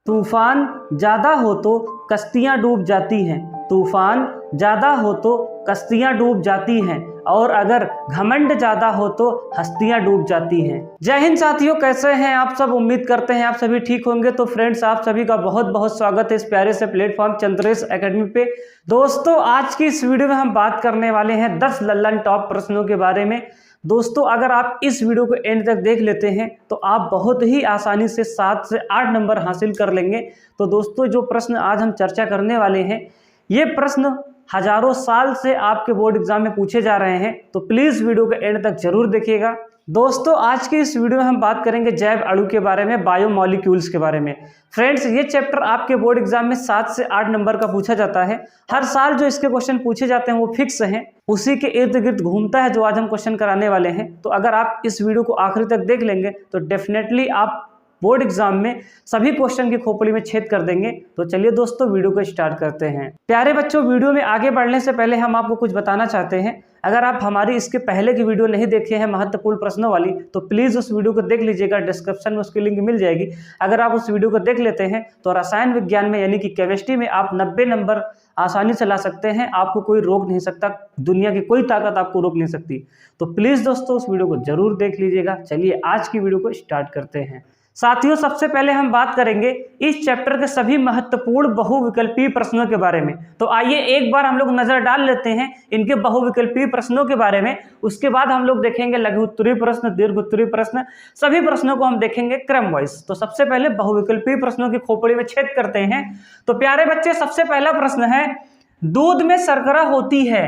तूफान ज्यादा हो तो कश्तियां डूब जाती हैं। तूफान ज्यादा हो तो कश्तियां डूब जाती हैं और अगर घमंड ज्यादा हो तो हस्तियां डूब जाती हैं। जय हिंद साथियों, कैसे हैं आप सब? उम्मीद करते हैं आप सभी ठीक होंगे। तो फ्रेंड्स, आप सभी का बहुत बहुत स्वागत है इस प्यारे से प्लेटफॉर्म चंद्रेश एकेडमी पे। दोस्तों, आज की इस वीडियो में हम बात करने वाले हैं 10 लल्लन टॉप प्रश्नों के बारे में। दोस्तों, अगर आप इस वीडियो को एंड तक देख लेते हैं तो आप बहुत ही आसानी से 7 से 8 नंबर हासिल कर लेंगे। तो दोस्तों, जो प्रश्न आज हम चर्चा करने वाले हैं, ये प्रश्न हजारों साल से आपके बोर्ड एग्जाम में पूछे जा रहे हैं। तो प्लीज वीडियो को एंड तक जरूर देखिएगा। दोस्तों, आज की इस वीडियो में हम बात करेंगे जैव अणु के बारे में, बायोमॉलिक्यूल्स के बारे में। फ्रेंड्स, ये चैप्टर आपके बोर्ड एग्जाम में 7 से 8 नंबर का पूछा जाता है। हर साल जो इसके क्वेश्चन पूछे जाते हैं वो फिक्स हैं, उसी के इर्द गिर्द घूमता है जो आज हम क्वेश्चन कराने वाले हैं। तो अगर आप इस वीडियो को आखिरी तक देख लेंगे तो डेफिनेटली आप बोर्ड एग्जाम में सभी क्वेश्चन की खोपड़ी में छेद कर देंगे। तो चलिए दोस्तों, वीडियो को स्टार्ट करते हैं। प्यारे बच्चों, वीडियो में आगे बढ़ने से पहले हम आपको कुछ बताना चाहते हैं। अगर आप हमारी इसके पहले की वीडियो नहीं देखे हैं महत्वपूर्ण प्रश्नों वाली, तो प्लीज उस वीडियो को देख लीजिएगा, डिस्क्रिप्शन में उसकी लिंक मिल जाएगी। अगर आप उस वीडियो को देख लेते हैं तो रसायन विज्ञान में यानी कि केमिस्ट्री में आप 90 नंबर आसानी से ला सकते हैं। आपको कोई रोक नहीं सकता, दुनिया की कोई ताकत आपको रोक नहीं सकती। तो प्लीज दोस्तों, उस वीडियो को जरूर देख लीजिएगा। चलिए आज की वीडियो को स्टार्ट करते हैं। साथियों, सबसे पहले हम बात करेंगे इस चैप्टर के सभी महत्वपूर्ण बहुविकल्पीय प्रश्नों के बारे में। तो आइए एक बार हम लोग नजर डाल लेते हैं इनके बहुविकल्पीय प्रश्नों के बारे में। उसके बाद हम लोग देखेंगे लघु उत्तरीय प्रश्न, दीर्घ उत्तरीय प्रश्न, सभी प्रश्नों को हम देखेंगे क्रम वाइज। तो सबसे पहले बहुविकल्पीय प्रश्नों की खोपड़ी में छेद करते हैं। तो प्यारे बच्चे, सबसे पहला प्रश्न है, दूध में शर्करा होती है।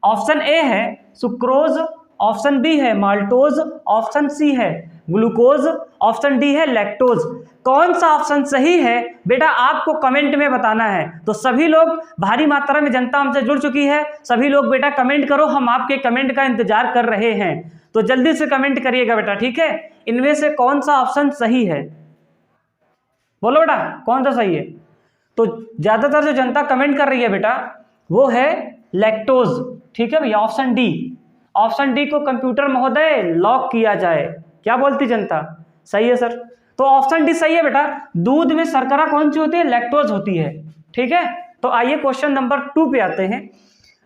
ऑप्शन ए है सुक्रोज, ऑप्शन बी है माल्टोज, ऑप्शन सी है ग्लूकोज, ऑप्शन डी है लैक्टोज। कौन सा ऑप्शन सही है बेटा, आपको कमेंट में बताना है। तो सभी लोग, भारी मात्रा में जनता हमसे जुड़ चुकी है, सभी लोग बेटा कमेंट करो, हम आपके कमेंट का इंतजार कर रहे हैं। तो जल्दी से कमेंट करिएगा बेटा, ठीक है। इनमें से कौन सा ऑप्शन सही है, बोलो बेटा, कौन सा सही है? तो ज्यादातर जो जनता कमेंट कर रही है बेटा वो है लैक्टोज, ठीक है भैया, ऑप्शन डी। ऑप्शन डी को कंप्यूटर महोदय लॉक किया जाए। क्या बोलती जनता? सही है सर। तो ऑप्शन डी सही है बेटा। दूध में शर्करा कौन सी होती है? लैक्टोज होती है, ठीक है। तो आइए क्वेश्चन नंबर 2 पे आते हैं।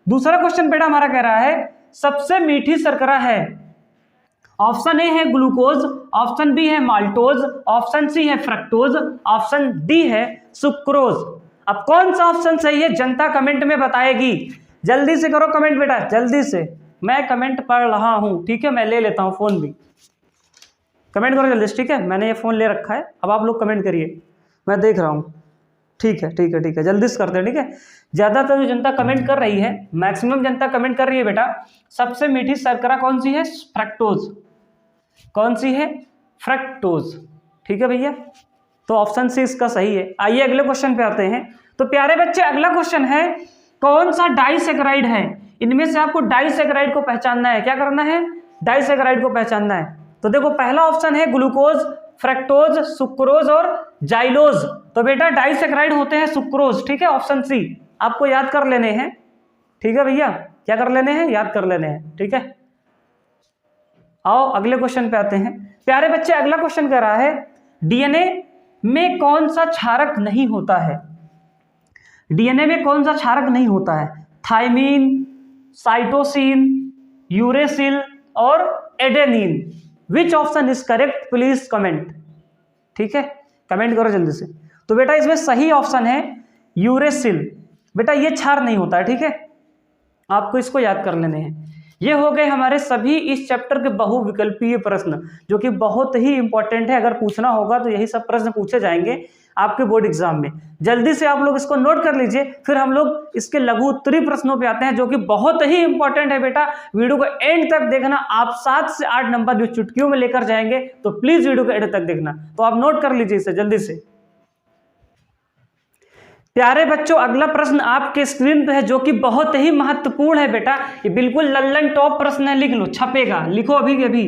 दूसरा क्वेश्चन बेटा हमारा कह रहा है, सबसे मीठी शर्करा है। ऑप्शन ए है ग्लूकोज, ऑप्शन बी है माल्टोज, ऑप्शन सी है फ्रक्टोज, ऑप्शन डी है सुक्रोज। अब कौन सा ऑप्शन सही है जनता कमेंट में बताएगी। जल्दी से करो कमेंट बेटा, जल्दी से। मैं कमेंट पढ़ रहा हूं, ठीक है। मैं ले लेता हूं फोन भी, कमेंट करो जल्दी से, ठीक है। मैंने ये फोन ले रखा है, अब आप लोग कमेंट करिए, मैं देख रहा हूं। ठीक है ठीक है ठीक है, जल्दी से करते हैं, ठीक है। ज्यादातर जो जनता कमेंट कर रही है, मैक्सिमम जनता कमेंट कर रही है बेटा, सबसे मीठी शर्करा कौन सी है? फ्रक्टोज। कौन सी है? फ्रक्टोज, ठीक है भैया। तो ऑप्शन सी इसका सही है। आइए अगले क्वेश्चन पे आते हैं। तो प्यारे बच्चे, अगला क्वेश्चन है, कौन सा डाइसैकेराइड है? इनमें से आपको डाइसैकेराइड को पहचानना है। क्या करना है? डाइसैकेराइड को पहचानना है। तो देखो, पहला ऑप्शन है ग्लूकोज, फ्रक्टोज, सुक्रोज और जाइलोज। तो बेटा डाइसैकेराइड होते हैं सुक्रोज, ठीक है, ऑप्शन सी। आपको याद कर लेने हैं, ठीक है भैया। क्या कर लेने हैं? याद कर लेने हैं, ठीक है। आओ अगले क्वेश्चन पे आते हैं। प्यारे बच्चे, अगला क्वेश्चन कह रहा है, डीएनए में कौन सा क्षारक नहीं होता है? डीएनए में कौन सा क्षारक नहीं होता है? थाइमीन, साइटोसिन, यूरेसिल और adenine. Which option is correct? Please comment, ठीक है। कमेंट करो जल्दी से। तो बेटा इसमें सही ऑप्शन है यूरेसिल। बेटा ये क्षार नहीं होता है, ठीक है, आपको इसको याद कर लेने हैं। ये हो गए हमारे सभी इस चैप्टर के बहुविकल्पीय प्रश्न, जो कि बहुत ही इंपॉर्टेंट है। अगर पूछना होगा तो यही सब प्रश्न पूछे जाएंगे आपके बोर्ड एग्जाम में। जल्दी से आप लोग इसको नोट कर लीजिए। फिर हम लोग इसके लघु उत्तरीय प्रश्नों पे आते हैं, जो कि बहुत ही इंपॉर्टेंट है बेटा। वीडियो को एंड तक देखना, आप 7 से 8 नंबर जो चुटकियों में लेकर जाएंगे। तो प्लीज वीडियो को एंड तक देखना। तो आप नोट कर लीजिए इसे जल्दी से। प्यारे बच्चों, अगला प्रश्न आपके स्क्रीन पे है, जो कि बहुत ही महत्वपूर्ण है बेटा। ये बिल्कुल लल्लन टॉप प्रश्न है, लिख लो, छपेगा, लिखो अभी के अभी,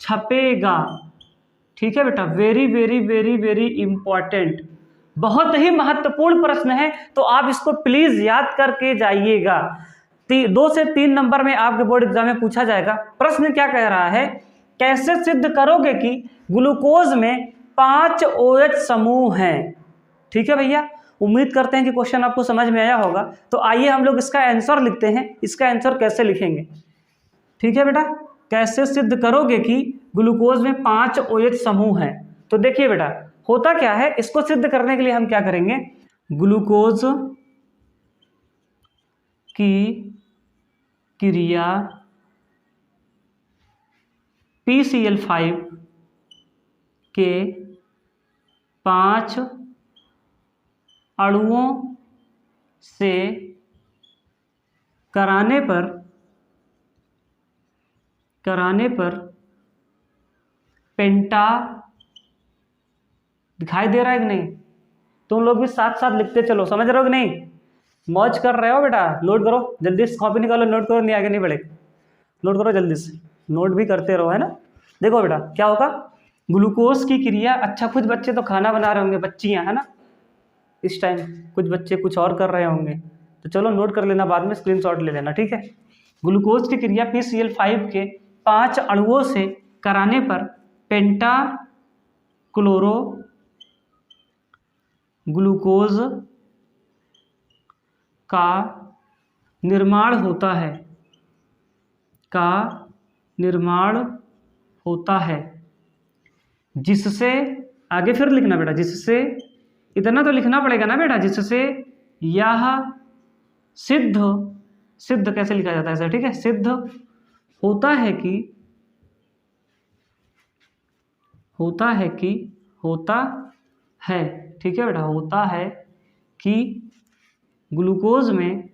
छपेगा, ठीक है बेटा। Very very very very important, बहुत ही महत्वपूर्ण प्रश्न है। तो आप इसको प्लीज याद करके जाइएगा। 2 से 3 नंबर में आपके बोर्ड एग्जाम में पूछा जाएगा। प्रश्न क्या कह रहा है, कैसे सिद्ध करोगे कि ग्लूकोज में 5 OH समूह हैं। ठीक है भैया, उम्मीद करते हैं कि क्वेश्चन आपको समझ में आया होगा। तो आइए हम लोग इसका आंसर लिखते हैं। इसका आंसर कैसे लिखेंगे? ठीक है बेटा, कैसे सिद्ध करोगे कि ग्लूकोज में 5 OH समूह हैं? तो देखिए बेटा, होता क्या है, इसको सिद्ध करने के लिए हम क्या करेंगे, ग्लूकोज की क्रिया PCl5 के 5 अणुओं से कराने पर पेंटा, दिखाई दे रहा है कि नहीं? तुम लोग भी साथ साथ लिखते चलो, समझ रहे हो कि नहीं? मौज कर रहे हो बेटा? नोट करो जल्दी से, कॉपी निकालो, नोट करो, नहीं आगे नहीं बढ़ेगा, नोट करो जल्दी से, नोट भी करते रहो, है ना। देखो बेटा क्या होगा, ग्लूकोज की क्रिया, अच्छा कुछ बच्चे तो खाना बना रहे होंगे, बच्चियां, है ना, इस टाइम कुछ बच्चे कुछ और कर रहे होंगे, तो चलो नोट कर लेना, बाद में स्क्रीनशॉट ले लेना, ठीक है। ग्लूकोज की क्रिया PCl5 के 5 अणुओं से कराने पर पेंटा क्लोरो ग्लूकोज का निर्माण होता है, जिससे, आगे फिर लिखना बेटा, जिससे, इतना तो लिखना पड़ेगा ना बेटा, जिससे यह सिद्ध कैसे लिखा जाता है ऐसा, ठीक है, सिद्ध होता है ठीक है बेटा, होता है कि ग्लूकोज में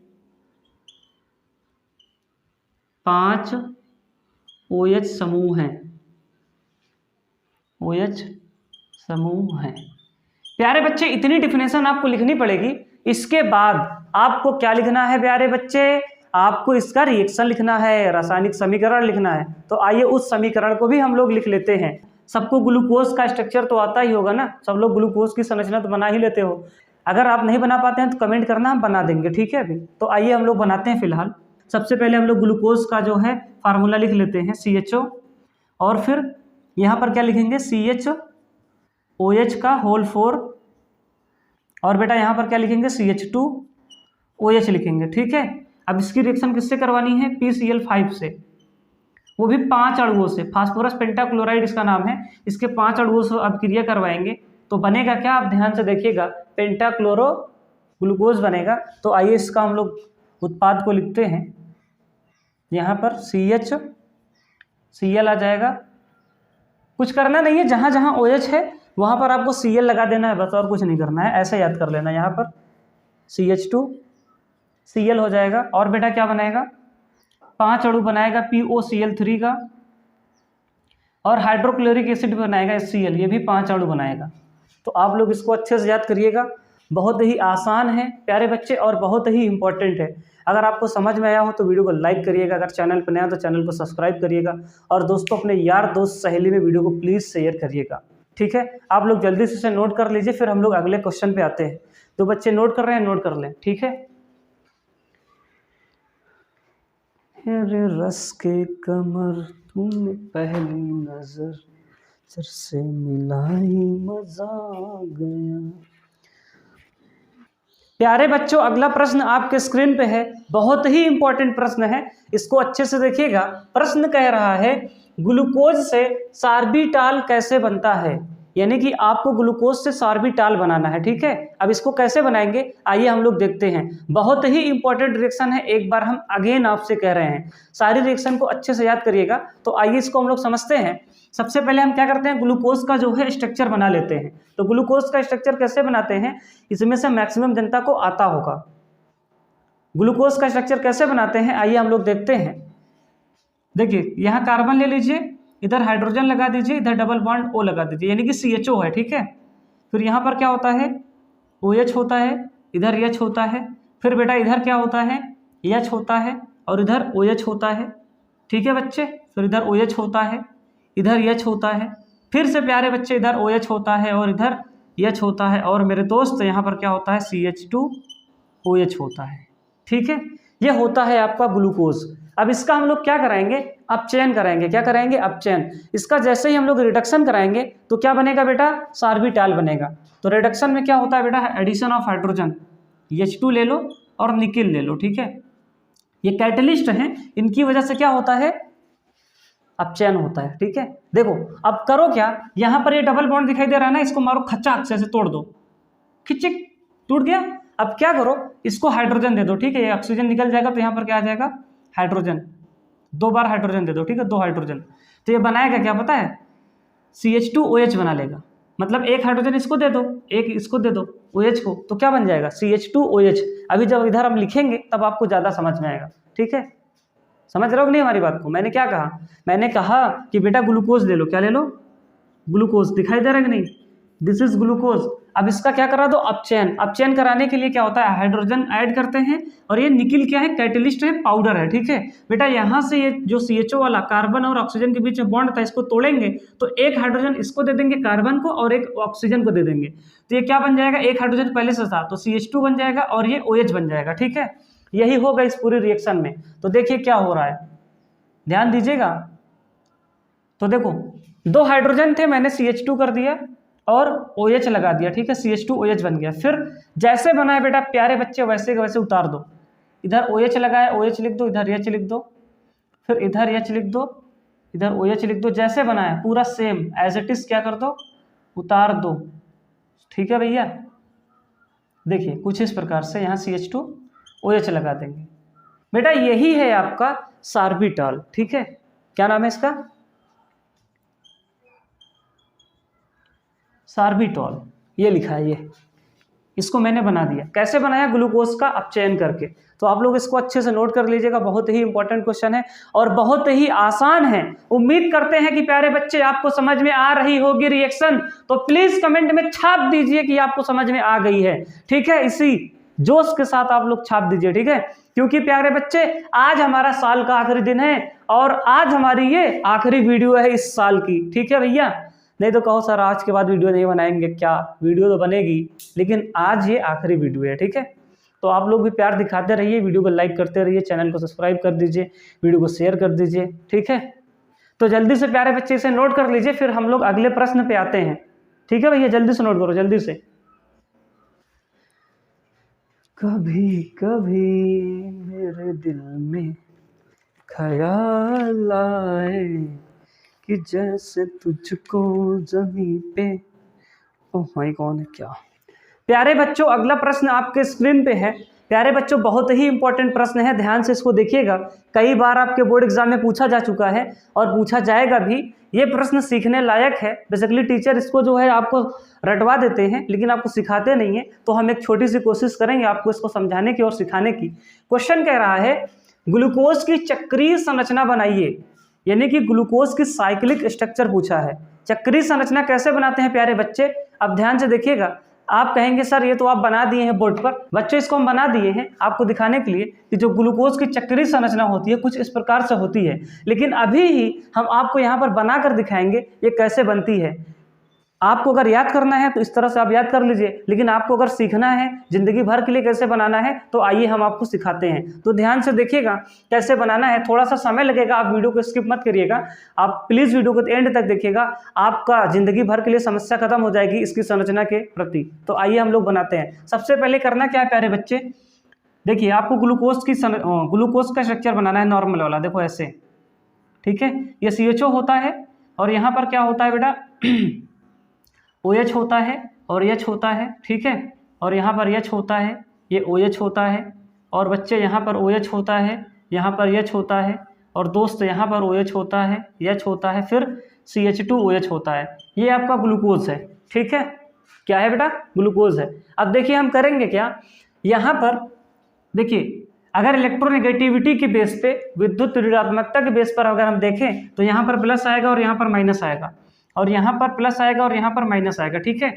5 OH समूह हैं। प्यारे बच्चे, इतनी डिफिनेशन आपको लिखनी पड़ेगी। इसके बाद आपको क्या लिखना है प्यारे बच्चे? आपको इसका रिएक्शन लिखना है, रासायनिक समीकरण लिखना है। तो आइए उस समीकरण को भी हम लोग लिख लेते हैं। सबको ग्लूकोज का स्ट्रक्चर तो आता ही होगा ना, सब लोग ग्लूकोज की संरचना तो बना ही लेते हो। अगर आप नहीं बना पाते हैं तो कमेंट करना, हम बना देंगे, ठीक है। अभी तो आइए हम लोग बनाते हैं। फिलहाल सबसे पहले हम लोग ग्लूकोज का जो है फार्मूला लिख लेते हैं, CHO, और फिर यहाँ पर क्या लिखेंगे, CHOH का होल 4, और बेटा यहाँ पर क्या लिखेंगे, CH2OH लिखेंगे, ठीक है। अब इसकी रिएक्शन किससे करवानी है? PCl5 से, वो भी 5 अणुओं से, फास्फोरस पेंटाक्लोराइड इसका नाम है। इसके 5 अणुओं से अब क्रिया करवाएंगे तो बनेगा क्या, आप ध्यान से देखिएगा, पेंटाक्लोरो ग्लूकोज बनेगा। तो आइए इसका हम लोग उत्पाद को लिखते हैं। यहाँ पर CL आ जाएगा, कुछ करना नहीं है, जहाँ जहाँ OH है वहाँ पर आपको Cl लगा देना है, बस और कुछ नहीं करना है, ऐसे याद कर लेना। यहाँ पर CH2Cl हो जाएगा, और बेटा क्या बनाएगा, 5 अणु बनाएगा POCl3 का, और हाइड्रोक्लोरिक एसिड बनाएगा HCl, ये भी 5 अणु बनाएगा। तो आप लोग इसको अच्छे से याद करिएगा, बहुत ही आसान है प्यारे बच्चे, और बहुत ही इंपॉर्टेंट है। अगर आपको समझ में आया हो तो वीडियो को लाइक करिएगा, अगर चैनल पर नया तो चैनल को सब्सक्राइब करिएगा, और दोस्तों अपने यार दोस्त सहेली में वीडियो को प्लीज़ शेयर करिएगा, ठीक है। आप लोग जल्दी से नोट कर लीजिए, फिर हम लोग अगले क्वेश्चन पे आते हैं। तो बच्चे नोट कर रहे हैं, नोट कर लें, ठीक है। अरे रस के कमर तूने पहली नजर से मिलाई, मजा आ गया। प्यारे बच्चों, अगला प्रश्न आपके स्क्रीन पे है, बहुत ही इंपॉर्टेंट प्रश्न है, इसको अच्छे से देखिएगा। प्रश्न कह रहा है ग्लूकोज से सार्बिटाल कैसे बनता है, यानी कि आपको ग्लूकोज से सार्बिटाल बनाना है, ठीक है। अब इसको कैसे बनाएंगे, आइए हम लोग देखते हैं। बहुत ही इंपॉर्टेंट रिएक्शन है, एक बार हम अगेन आपसे कह रहे हैं, सारी रिएक्शन को अच्छे से याद करिएगा। तो आइए इसको हम लोग समझते हैं। सबसे पहले हम क्या करते हैं, ग्लूकोज का जो है स्ट्रक्चर बना लेते हैं। तो ग्लूकोज का स्ट्रक्चर कैसे बनाते हैं, इसमें से मैक्सिमम जनता को आता होगा। ग्लूकोज का स्ट्रक्चर कैसे बनाते हैं, आइए हम लोग देखते हैं। देखिए यहाँ कार्बन ले लीजिए, इधर हाइड्रोजन लगा दीजिए, इधर डबल बॉन्ड O लगा दीजिए, यानी कि CHO है, ठीक है। फिर यहाँ पर क्या होता है, OH होता है, इधर H होता है, फिर बेटा इधर क्या होता है, H होता है, और इधर OH होता है, ठीक है बच्चे। फिर इधर OH होता है, इधर H होता है, फिर से प्यारे बच्चे इधर OH होता है और इधर H होता है, और मेरे दोस्त यहाँ पर क्या होता है, CH2OH होता है, ठीक है। ये होता है आपका ग्लूकोज। अब इसका हम लोग क्या कराएंगे, अपचयन कराएंगे। क्या कराएंगे? अपचयन। इसका जैसे ही हम लोग रिडक्शन कराएंगे तो क्या बनेगा बेटा? सार्बिटॉल बनेगा। तो रिडक्शन में क्या होता है बेटा? एडिशन ऑफ हाइड्रोजन, H2 ले लो और निकिल ले लो, ठीक है। ये कैटलिस्ट हैं, इनकी वजह से क्या होता है? अपचयन होता है, ठीक है। देखो अब करो क्या, यहाँ पर ये डबल बॉन्ड दिखाई दे रहा है ना, इसको मारो खचाक से ऐसे तोड़ दो, खिचिक टूट गया। अब क्या करो, इसको हाइड्रोजन दे दो, ठीक है। ये ऑक्सीजन निकल जाएगा तो यहाँ पर क्या आ जाएगा? हाइड्रोजन। 2 बार हाइड्रोजन दे दो, ठीक है, 2 हाइड्रोजन। तो ये बनाएगा क्या पता है? CH2OH बना लेगा। मतलब एक हाइड्रोजन इसको दे दो, एक इसको दे दो OH को, तो क्या बन जाएगा? CH2OH। अभी जब इधर हम लिखेंगे तब आपको ज़्यादा समझ में आएगा, ठीक है। समझ रहे हो कि नहीं हमारी बात को? मैंने क्या कहा? मैंने कहा कि बेटा ग्लूकोज ले लो। क्या ले लो? ग्लूकोज। दिखाई दे रहा है कि नहीं? This is glucose. अब इसका क्या करा दो? अपचयन। अपचयन कराने के लिए क्या होता है? हाइड्रोजन ऐड करते हैं, और ये निकिल क्या है? कैटलिस्ट है, पाउडर है, ठीक है बेटा। यहाँ से ये जो CHO वाला कार्बन और ऑक्सीजन के बीच में बॉन्ड था, इसको तोड़ेंगे तो एक हाइड्रोजन इसको दे देंगे कार्बन को, और एक ऑक्सीजन को दे देंगे। तो ये क्या बन जाएगा? एक हाइड्रोजन पहले से था तो CH2 बन जाएगा और ये OH बन जाएगा, ठीक है। यही होगा इस पूरे रिएक्शन में। तो देखिए क्या हो रहा है, ध्यान दीजिएगा। तो देखो 2 हाइड्रोजन थे, मैंने CH2 कर दिया और OH लगा दिया, ठीक है। CH2OH बन गया। फिर जैसे बना है बेटा प्यारे बच्चे, वैसे के वैसे उतार दो। इधर OH लगाया, OH लिख दो, इधर H लिख दो, फिर इधर H लिख दो, इधर OH लिख दो। जैसे बना है पूरा सेम एज इट इज क्या कर दो? उतार दो, ठीक है भैया। देखिए कुछ इस प्रकार से यहाँ CH2OH लगा देंगे बेटा। यही है आपका सार्बिटॉल, ठीक है। क्या नाम है इसका? सार्बिटॉल। ये लिखा है, ये इसको मैंने बना दिया। कैसे बनाया? ग्लूकोज का अपचयन करके। तो आप लोग इसको अच्छे से नोट कर लीजिएगा, बहुत ही इंपॉर्टेंट क्वेश्चन है और बहुत ही आसान है। उम्मीद करते हैं कि प्यारे बच्चे आपको समझ में आ रही होगी रिएक्शन। तो प्लीज कमेंट में छाप दीजिए कि आपको समझ में आ गई है, ठीक है। इसी जोश के साथ आप लोग छाप दीजिए, ठीक है। क्योंकि प्यारे बच्चे आज हमारा साल का आखिरी दिन है और आज हमारी ये आखिरी वीडियो है इस साल की, ठीक है भैया। नहीं तो कहो सर आज के बाद वीडियो नहीं बनाएंगे, क्या? वीडियो तो बनेगी, लेकिन आज ये आखिरी वीडियो है, ठीक है। तो आप लोग भी प्यार दिखाते रहिए, वीडियो को लाइक करते रहिए, चैनल को सब्सक्राइब कर दीजिए, वीडियो को शेयर कर दीजिए, ठीक है। तो जल्दी से प्यारे बच्चे इसे नोट कर लीजिए, फिर हम लोग अगले प्रश्न पे आते हैं, ठीक है भैया। जल्दी से नोट करो, जल्दी से। कभी कभी मेरे दिल में ख्याल आए कि जैसे तुझको ज़मीं पे। ओह माय गॉड, क्या प्यारे बच्चों, अगला प्रश्न आपके स्क्रीन पे है। प्यारे बच्चों बहुत ही इंपॉर्टेंट प्रश्न है, ध्यान से इसको देखिएगा। कई बार आपके बोर्ड एग्जाम में पूछा जा चुका है और पूछा जाएगा भी। ये प्रश्न सीखने लायक है। बेसिकली टीचर इसको जो है आपको रटवा देते हैं, लेकिन आपको सिखाते नहीं है। तो हम एक छोटी सी कोशिश करेंगे आपको इसको समझाने की और सिखाने की। क्वेश्चन कह रहा है ग्लूकोज की चक्रीय संरचना बनाइए, यानी कि ग्लूकोज की साइक्लिक स्ट्रक्चर पूछा है। चक्रीय संरचना कैसे बनाते हैं प्यारे बच्चे? अब ध्यान से देखिएगा। आप कहेंगे सर ये तो आप बना दिए हैं बोर्ड पर। बच्चों इसको हम बना दिए हैं आपको दिखाने के लिए कि जो ग्लूकोज की चक्रीय संरचना होती है कुछ इस प्रकार से होती है। लेकिन अभी ही हम आपको यहाँ पर बनाकर दिखाएंगे ये कैसे बनती है। आपको अगर याद करना है तो इस तरह से आप याद कर लीजिए, लेकिन आपको अगर सीखना है जिंदगी भर के लिए कैसे बनाना है तो आइए हम आपको सिखाते हैं। तो ध्यान से देखिएगा कैसे बनाना है। थोड़ा सा समय लगेगा, आप वीडियो को स्किप मत करिएगा, आप प्लीज वीडियो को एंड तक देखिएगा। आपका जिंदगी भर के लिए समस्या खत्म हो जाएगी इसकी संरचना के प्रति। तो आइए हम लोग बनाते हैं। सबसे पहले करना क्या है प्यारे बच्चे? देखिए आपको ग्लूकोज का स्ट्रक्चर बनाना है नॉर्मल वाला। देखो ऐसे, ठीक है। ये CHO होता है और यहाँ पर क्या होता है बेटा? OH होता है और H होता है, ठीक है। और यहाँ पर H होता है, ये OH होता है। और बच्चे यहाँ पर OH होता है, यहाँ पर H होता है। और दोस्त यहाँ पर OH होता है, H होता है, फिर CH2OH होता है। ये आपका ग्लूकोज है, ठीक है। क्या है बेटा? ग्लूकोज है। अब देखिए हम करेंगे क्या, यहाँ पर देखिए अगर इलेक्ट्रोनेगेटिविटी के बेस पे, विद्युत ऋणात्मकता के बेस पर अगर हम देखें तो यहाँ पर प्लस आएगा और यहाँ पर माइनस आएगा, और यहाँ पर प्लस आएगा और यहाँ पर माइनस आएगा, ठीक है।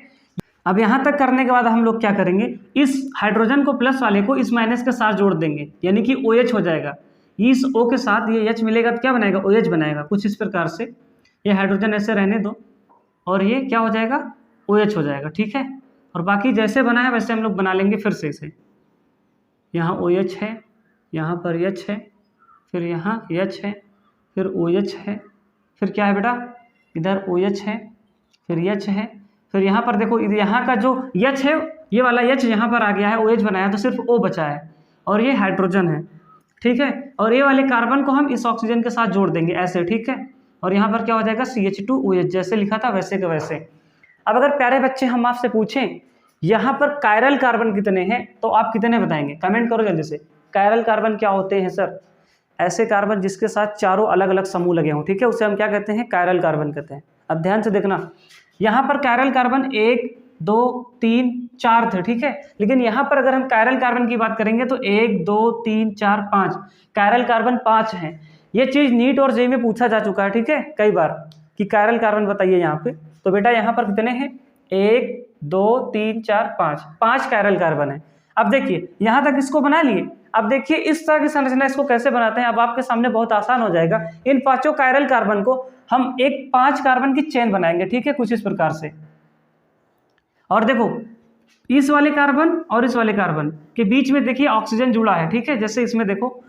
अब यहाँ तक करने के बाद हम लोग क्या करेंगे, इस हाइड्रोजन को प्लस वाले को इस माइनस के साथ जोड़ देंगे, यानी कि OH हो जाएगा। इस O के साथ ये H मिलेगा तो क्या बनाएगा? OH बनाएगा। कुछ इस प्रकार से ये हाइड्रोजन ऐसे रहने दो और ये क्या हो जाएगा? OH हो जाएगा, ठीक है। और बाकी जैसे बना है वैसे हम लोग बना लेंगे फिर से इसे। यहाँ OH है, यहाँ पर H है, फिर यहाँ H है, फिर OH है, फिर क्या है बेटा, इधर OH है, फिर H है, फिर यहाँ पर देखो यहाँ का जो H है, ये वाला H यहाँ पर आ गया है, OH बनाया तो सिर्फ O बचा है और ये हाइड्रोजन है, ठीक है। और ये वाले कार्बन को हम इस ऑक्सीजन के साथ जोड़ देंगे ऐसे, ठीक है। और यहाँ पर क्या हो जाएगा, CH2OH, जैसे लिखा था वैसे के वैसे। अब अगर प्यारे बच्चे हम आपसे पूछें यहाँ पर कायरल कार्बन कितने हैं तो आप कितने बताएंगे, कमेंट करो जल्दी से। कायरल कार्बन क्या होते हैं सर, ऐसे कार्बन जिसके साथ चारों अलग अलग समूह लगे हों, ठीक है, उसे हम क्या कहते हैं, कायरल कार्बन कहते हैं। अब ध्यान से देखना, यहाँ पर कायरल कार्बन 1 2 3 4 थे, ठीक है। लेकिन यहाँ पर अगर हम कायरल कार्बन की बात करेंगे तो 1 2 3 4 5 कायरल कार्बन 5 हैं। ये चीज़ नीट और जेईई में पूछा जा चुका है, ठीक है, कई बार कि कायरल कार्बन बताइए यहाँ पे। तो बेटा यहाँ पर कितने हैं, 1 2 3 4 5 कायरल कार्बन है। अब देखिए यहाँ तक इसको बना लिए। अब देखिए इस तरह की संरचना इसको कैसे बनाते हैं, अब आपके सामने बहुत आसान हो जाएगा। इन 5 कायरल कार्बन को हम एक 5 कार्बन की चेन बनाएंगे, ठीक है, कुछ इस प्रकार से। और देखो इस वाले कार्बन और इस वाले कार्बन के बीच में देखिए ऑक्सीजन जुड़ा है, ठीक है, जैसे इसमें देखो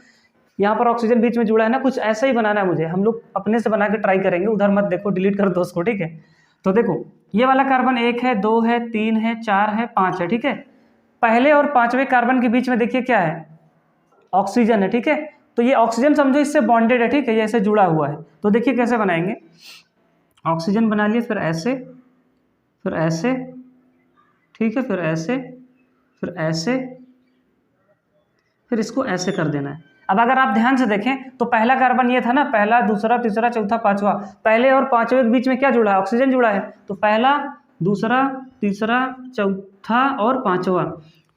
यहाँ पर ऑक्सीजन बीच में जुड़ा है ना, कुछ ऐसा ही बनाना है मुझे। हम लोग अपने से बना के ट्राई करेंगे, उधर मत देखो, डिलीट कर दो उसको, ठीक है। तो देखो ये वाला कार्बन 1 है, 2 है, 3 है, 4 है, 5 है, ठीक है। पहले और 5वें कार्बन के बीच में देखिए क्या है, ऑक्सीजन है, ठीक है। तो ये ऑक्सीजन समझो इससे बॉन्डेड है, ठीक है, ये ऐसे जुड़ा हुआ है। तो देखिए कैसे बनाएंगे, ऑक्सीजन बना लिए, फिर ऐसे, फिर ऐसे, ठीक है, फिर ऐसे, फिर ऐसे, फिर इसको ऐसे कर देना है। अब अगर आप ध्यान से देखें तो पहला कार्बन ये था ना, पहला दूसरा तीसरा चौथा पांचवा, पहले और 5वें के बीच में क्या जुड़ा है, ऑक्सीजन जुड़ा है। तो पहला दूसरा तीसरा चौथा और 5वां,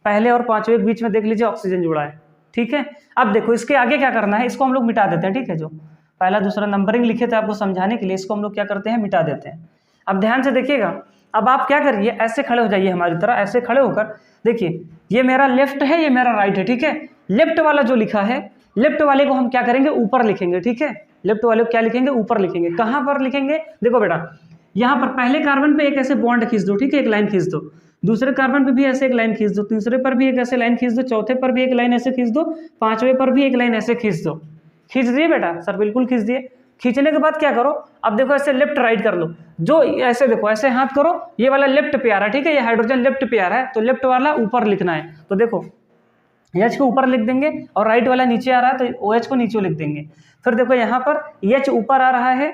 पहले और 5वें के बीच में देख लीजिए ऑक्सीजन जुड़ा है, ठीक है। अब देखो इसके आगे क्या करना है, इसको हम लोग मिटा देते हैं, ठीक है। जो पहला दूसरा नंबरिंग लिखे थे आपको समझाने के लिए, इसको हम लोग क्या करते हैं, मिटा देते हैं। अब ध्यान से देखिएगा, अब आप क्या करिए, ऐसे खड़े हो जाइए हमारी तरह, ऐसे खड़े होकर देखिए ये मेरा लेफ्ट है, ये मेरा राइट है, ठीक है। लेफ्ट वाला जो लिखा है, लेफ्ट वाले को हम क्या करेंगे, ऊपर लिखेंगे, ठीक है। लेफ्ट वाले को क्या लिखेंगे, ऊपर लिखेंगे। कहाँ पर लिखेंगे, देखो बेटा यहाँ पर पहले कार्बन पे एक ऐसे बॉन्ड खींच दो, ठीक है, एक लाइन खींच दो। दूसरे कार्बन पे भी ऐसे एक लाइन खींच दो, तीसरे पर भी एक ऐसे लाइन खींच दो, चौथे पर भी एक लाइन ऐसे खींच दो, 5वें पर भी एक लाइन ऐसे खींच दो। खींच दिए बेटा, सर बिल्कुल खींच दिए। खींचने के बाद क्या करो, अब देखो ऐसे लेफ्ट राइट कर लो, जो ऐसे देखो ऐसे हाथ करो, ये वाला लेफ्ट पे आ रहा है, ठीक है, ये हाइड्रोजन लेफ्ट पे आ रहा है, तो लेफ्ट वाला ऊपर लिखना है। तो देखो H को ऊपर लिख देंगे और राइट वाला नीचे आ रहा है तो OH को नीचे लिख देंगे। फिर देखो यहाँ पर H ऊपर आ रहा है,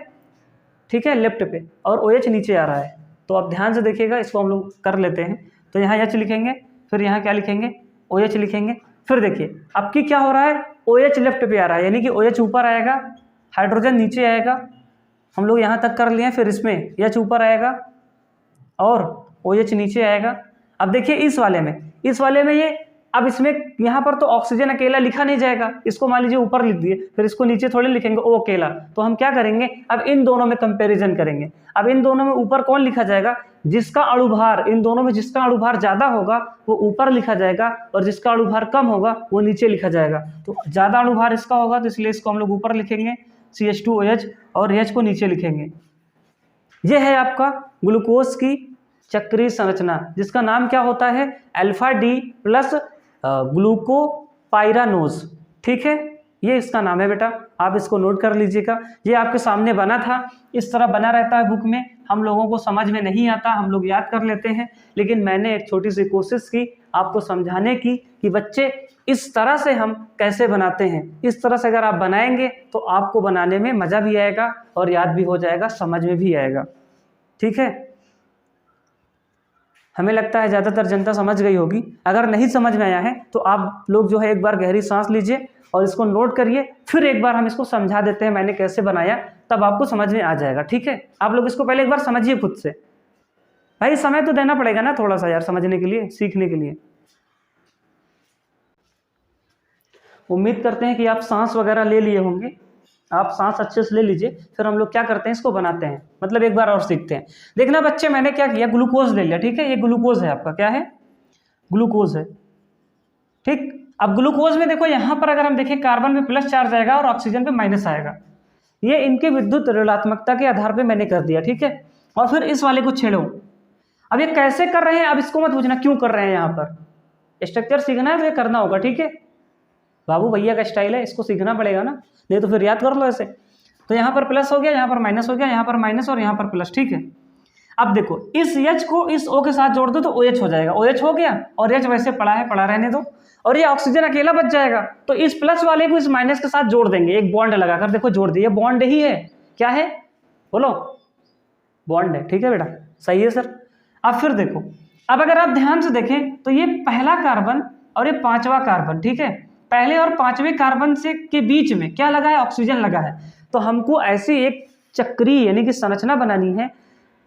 ठीक है, लेफ्ट पे, और OH नीचे आ रहा है। तो अब ध्यान से देखिएगा, इसको हम लोग कर लेते हैं। तो यहाँ H लिखेंगे, फिर यहाँ क्या लिखेंगे, OH लिखेंगे। फिर देखिए अब की क्या हो रहा है, OH लेफ्ट पे आ रहा है, यानी कि OH ऊपर आएगा, हाइड्रोजन नीचे आएगा। हम लोग यहाँ तक कर लिए, फिर इसमें H ऊपर आएगा और OH नीचे आएगा। अब देखिए इस वाले में ये, अब इसमें यहाँ पर तो ऑक्सीजन अकेला लिखा नहीं जाएगा, इसको मान लीजिए ऊपर लिख दिए, फिर इसको नीचे थोड़े लिखेंगे O अकेला। तो हम क्या करेंगे, अब इन दोनों में कंपैरिजन करेंगे। अब इन दोनों में ऊपर कौन लिखा जाएगा, जिसका अणुभार, इन दोनों में जिसका अणुभार ज़्यादा होगा वो ऊपर लिखा जाएगा और जिसका अणुभार कम होगा वो नीचे लिखा जाएगा। तो ज़्यादा अणुभार इसका होगा, तो इसलिए इसको हम लोग ऊपर लिखेंगे CH2OH, और H को नीचे लिखेंगे। ये है आपका ग्लूकोज की चक्रीय संरचना, जिसका नाम क्या होता है, अल्फा D प्लस ग्लूकोपाइरानोज, ठीक है, ये इसका नाम है बेटा, आप इसको नोट कर लीजिएगा। ये आपके सामने बना था, इस तरह बना रहता है बुक में, हम लोगों को समझ में नहीं आता, हम लोग याद कर लेते हैं, लेकिन मैंने एक छोटी सी कोशिश की आपको समझाने की कि बच्चे इस तरह से हम कैसे बनाते हैं। इस तरह से अगर आप बनाएंगे तो आपको बनाने में मज़ा भी आएगा और याद भी हो जाएगा, समझ में भी आएगा, ठीक है। हमें लगता है ज़्यादातर जनता समझ गई होगी। अगर नहीं समझ में आया है तो आप लोग जो है एक बार गहरी सांस लीजिए और इसको नोट करिए, फिर एक बार हम इसको समझा देते हैं मैंने कैसे बनाया, तब आपको समझ में आ जाएगा, ठीक है। आप लोग इसको पहले एक बार समझिए खुद से, भाई समय तो देना पड़ेगा ना थोड़ा सा यार, समझने के लिए, सीखने के लिए। उम्मीद करते हैं कि आप सांस वगैरह ले लिए होंगे, आप सांस अच्छे से ले लीजिए, फिर हम लोग क्या करते हैं, इसको बनाते हैं, मतलब एक बार और सीखते हैं। देखना बच्चे, मैंने क्या किया, ग्लूकोज ले लिया, ठीक है, ये ग्लूकोज है आपका, क्या है, ग्लूकोज है, ठीक। अब ग्लूकोज में देखो यहाँ पर अगर हम देखें कार्बन में प्लस चार्ज आएगा और ऑक्सीजन पे माइनस आएगा, ये इनके विद्युत ऋणात्मकता के आधार पे मैंने कर दिया, ठीक है। और फिर इस वाले को छेड़ो। अब ये कैसे कर रहे हैं, अब इसको मत पूछना क्यों कर रहे हैं, यहाँ पर स्ट्रक्चर सीखना है तो ये करना होगा, ठीक है। बाबू भैया का स्टाइल है, इसको सीखना पड़ेगा ना, नहीं तो फिर याद कर लो ऐसे। तो यहाँ पर प्लस हो गया, यहाँ पर माइनस हो गया, यहाँ पर माइनस और यहाँ पर प्लस, ठीक है। अब देखो इस H को इस O के साथ जोड़ दो तो OH हो जाएगा, OH हो गया और H वैसे पड़ा है, पड़ा रहने दो, और ये ऑक्सीजन अकेला बच जाएगा। तो इस प्लस वाले को इस माइनस के साथ जोड़ देंगे, एक बॉन्ड लगाकर, देखो जोड़ दिए, बॉन्ड ही है, क्या है बोलो, बॉन्ड है, ठीक है बेटा, सही है सर। अब फिर देखो, अब अगर आप ध्यान से देखें तो ये पहला कार्बन और ये पांचवा कार्बन, ठीक है, पहले और पांचवें कार्बन से के बीच में क्या लगा है, ऑक्सीजन लगा है। तो हमको ऐसी एक चक्रीय यानी कि संरचना बनानी है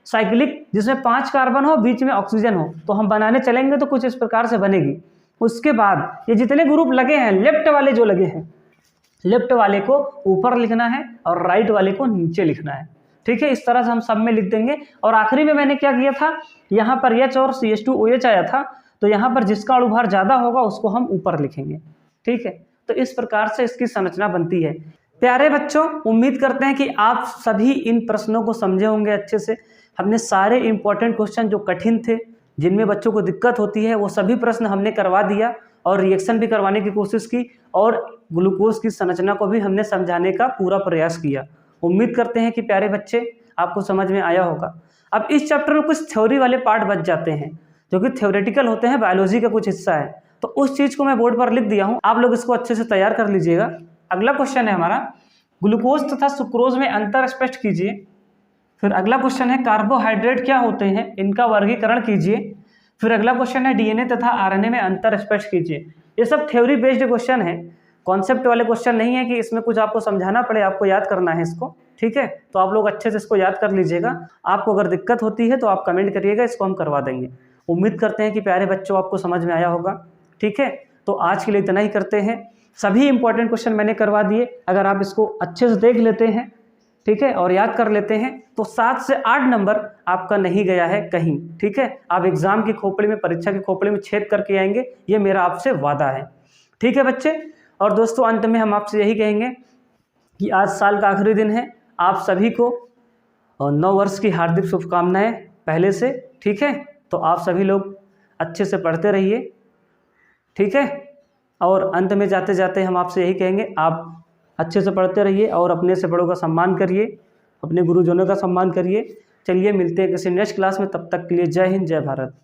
साइक्लिक, जिसमें 5 कार्बन हो, बीच में ऑक्सीजन हो। तो हम बनाने चलेंगे तो कुछ इस प्रकार से बनेगी। उसके बाद ये जितने ग्रुप लगे हैं, लेफ्ट वाले जो लगे हैं, लेफ्ट वाले को ऊपर लिखना है और राइट वाले को नीचे लिखना है, ठीक है। इस तरह से हम सब में लिख देंगे। और आखिरी में मैंने क्या किया था, यहाँ पर H और CH2OH आया था, तो यहाँ पर जिसका अणुभार ज़्यादा होगा उसको हम ऊपर लिखेंगे, ठीक है। तो इस प्रकार से इसकी संरचना बनती है। प्यारे बच्चों, उम्मीद करते हैं कि आप सभी इन प्रश्नों को समझे होंगे अच्छे से। हमने सारे इंपॉर्टेंट क्वेश्चन जो कठिन थे, जिनमें बच्चों को दिक्कत होती है, वो सभी प्रश्न हमने करवा दिया और रिएक्शन भी करवाने की कोशिश की और ग्लूकोज की संरचना को भी हमने समझाने का पूरा प्रयास किया। उम्मीद करते हैं कि प्यारे बच्चे आपको समझ में आया होगा। अब इस चैप्टर में कुछ थ्योरी वाले पार्ट बच जाते हैं जो कि थ्योरेटिकल होते हैं, बायोलॉजी का कुछ हिस्सा है, तो उस चीज़ को मैं बोर्ड पर लिख दिया हूँ, आप लोग इसको अच्छे से तैयार कर लीजिएगा। अगला क्वेश्चन है हमारा, ग्लूकोज तथा सुक्रोज में अंतर स्पष्ट कीजिए। फिर अगला क्वेश्चन है, कार्बोहाइड्रेट क्या होते हैं, इनका वर्गीकरण कीजिए। फिर अगला क्वेश्चन है, डीएनए तथा आरएनए में अंतर स्पष्ट कीजिए। ये सब थ्योरी बेस्ड क्वेश्चन है, कॉन्सेप्ट वाले क्वेश्चन नहीं है कि इसमें कुछ आपको समझाना पड़े, आपको याद करना है इसको, ठीक है। तो आप लोग अच्छे से इसको याद कर लीजिएगा। आपको अगर दिक्कत होती है तो आप कमेंट करिएगा, इसको हम करवा देंगे। उम्मीद करते हैं कि प्यारे बच्चों आपको समझ में आया होगा, ठीक है। तो आज के लिए इतना ही करते हैं। सभी इंपॉर्टेंट क्वेश्चन मैंने करवा दिए, अगर आप इसको अच्छे से देख लेते हैं, ठीक है, और याद कर लेते हैं तो 7 से 8 नंबर आपका नहीं गया है कहीं, ठीक है। आप एग्जाम की खोपड़ी में, परीक्षा की खोपड़ी में छेद करके आएंगे, ये मेरा आपसे वादा है, ठीक है बच्चे। और दोस्तों, अंत में हम आपसे यही कहेंगे कि आज साल का आखिरी दिन है, आप सभी को नव वर्ष की हार्दिक शुभकामनाएं पहले से, ठीक है। तो आप सभी लोग अच्छे से पढ़ते रहिए, ठीक है। और अंत में जाते जाते हम आपसे यही कहेंगे, आप अच्छे से पढ़ते रहिए और अपने से बड़ों का सम्मान करिए, अपने गुरुजनों का सम्मान करिए। चलिए मिलते हैं किसी नेक्स्ट क्लास में, तब तक के लिए जय हिंद, जय भारत।